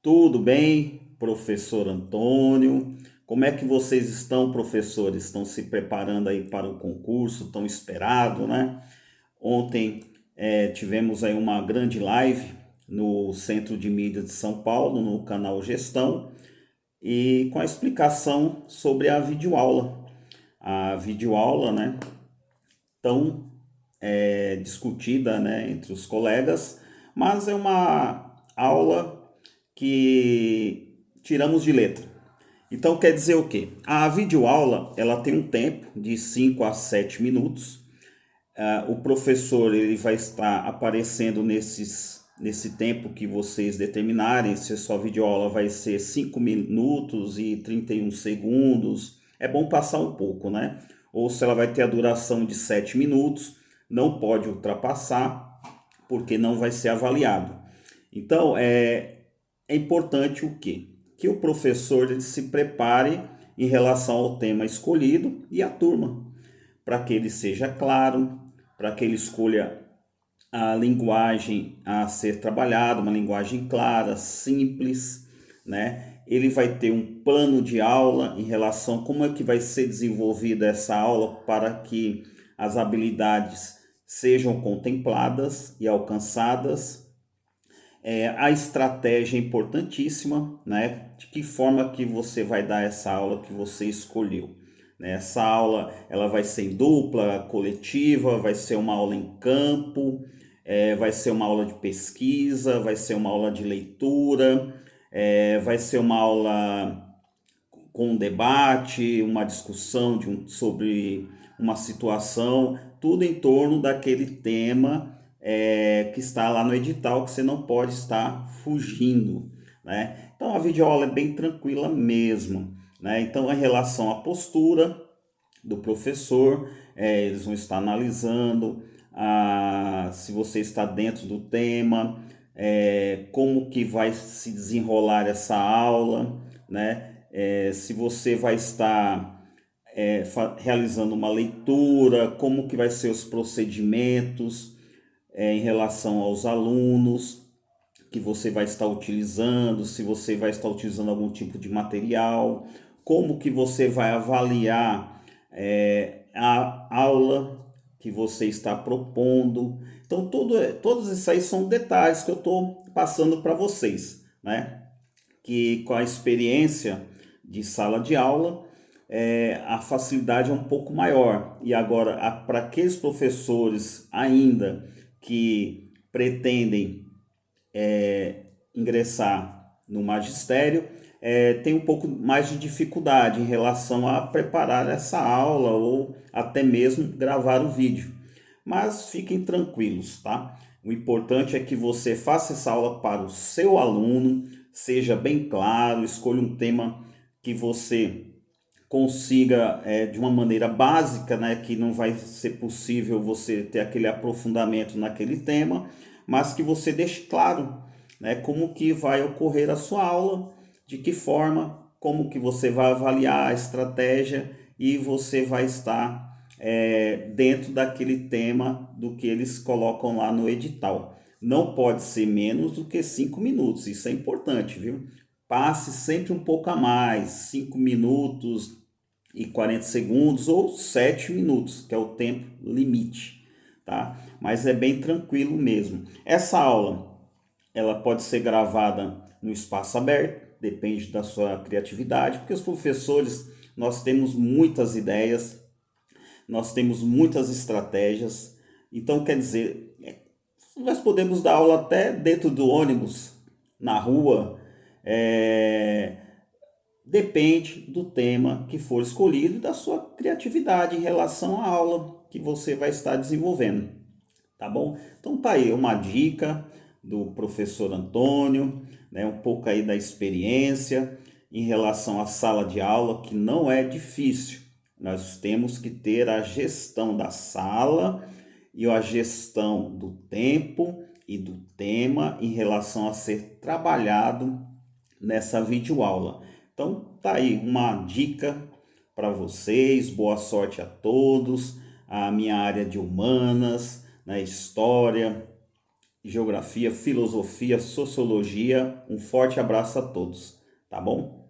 Tudo bem, professor Antônio? Como é que vocês estão, professores? Estão se preparando aí para o concurso tão esperado, né? Ontem tivemos aí uma grande live no Centro de Mídia de São Paulo, no canal Gestão, e com a explicação sobre a videoaula. A videoaula, né, tão discutida, né, entre os colegas, mas é uma aula que tiramos de letra. Então quer dizer o quê? A videoaula ela tem um tempo de 5 a 7 minutos. O professor ele vai estar aparecendo nesse tempo que vocês determinarem. Se a sua videoaula vai ser 5 minutos e 31 segundos, é bom passar um pouco, né? Ou se ela vai ter a duração de 7 minutos, não pode ultrapassar, porque não vai ser avaliado. Então, é importante o quê? Que o professor ele se prepare em relação ao tema escolhido e a turma, para que ele seja claro, para que ele escolha a linguagem a ser trabalhada, uma linguagem clara, simples, né? Ele vai ter um plano de aula em relação a como é que vai ser desenvolvida essa aula para que as habilidades sejam contempladas e alcançadas. A estratégia é importantíssima, né? De que forma que você vai dar essa aula que você escolheu. Né? Essa aula ela vai ser em dupla, coletiva, vai ser uma aula em campo, vai ser uma aula de pesquisa, vai ser uma aula de leitura, vai ser uma aula com um debate, uma discussão sobre uma situação, tudo em torno daquele tema que está lá no edital, que você não pode estar fugindo, né? Então a videoaula é bem tranquila mesmo, né? Então em relação à postura do professor, eles vão estar analisando se você está dentro do tema, como que vai se desenrolar essa aula, né? Se você vai estar realizando uma leitura, como que vai ser os procedimentos em relação aos alunos que você vai estar utilizando, se você vai estar utilizando algum tipo de material, como que você vai avaliar a aula que você está propondo. Então, todos esses aí são detalhes que eu estou passando para vocês, né? Que com a experiência de sala de aula, a facilidade é um pouco maior. E agora, para aqueles professores ainda que pretendem ingressar no magistério, tem um pouco mais de dificuldade em relação a preparar essa aula ou até mesmo gravar o vídeo. Mas fiquem tranquilos, tá? O importante é que você faça essa aula para o seu aluno, seja bem claro, escolha um tema que você consiga de uma maneira básica, né, que não vai ser possível você ter aquele aprofundamento naquele tema, mas que você deixe claro, né, como que vai ocorrer a sua aula, de que forma, como que você vai avaliar a estratégia e você vai estar dentro daquele tema do que eles colocam lá no edital. Não pode ser menos do que 5 minutos, isso é importante, viu? Passe sempre um pouco a mais, 5 minutos e 40 segundos ou 7 minutos, que é o tempo limite, tá? Mas é bem tranquilo mesmo. Essa aula, ela pode ser gravada no espaço aberto, depende da sua criatividade, porque os professores, nós temos muitas ideias, nós temos muitas estratégias, então quer dizer, nós podemos dar aula até dentro do ônibus, na rua, depende do tema que for escolhido e da sua criatividade em relação à aula que você vai estar desenvolvendo, tá bom? Então tá aí uma dica do professor Antônio, né, um pouco aí da experiência em relação à sala de aula, que não é difícil. Nós temos que ter a gestão da sala e a gestão do tempo e do tema em relação a ser trabalhado nessa videoaula. Então tá aí uma dica para vocês, boa sorte a todos. A minha área de humanas, na história geografia, filosofia, sociologia. Um forte abraço a todos, tá bom?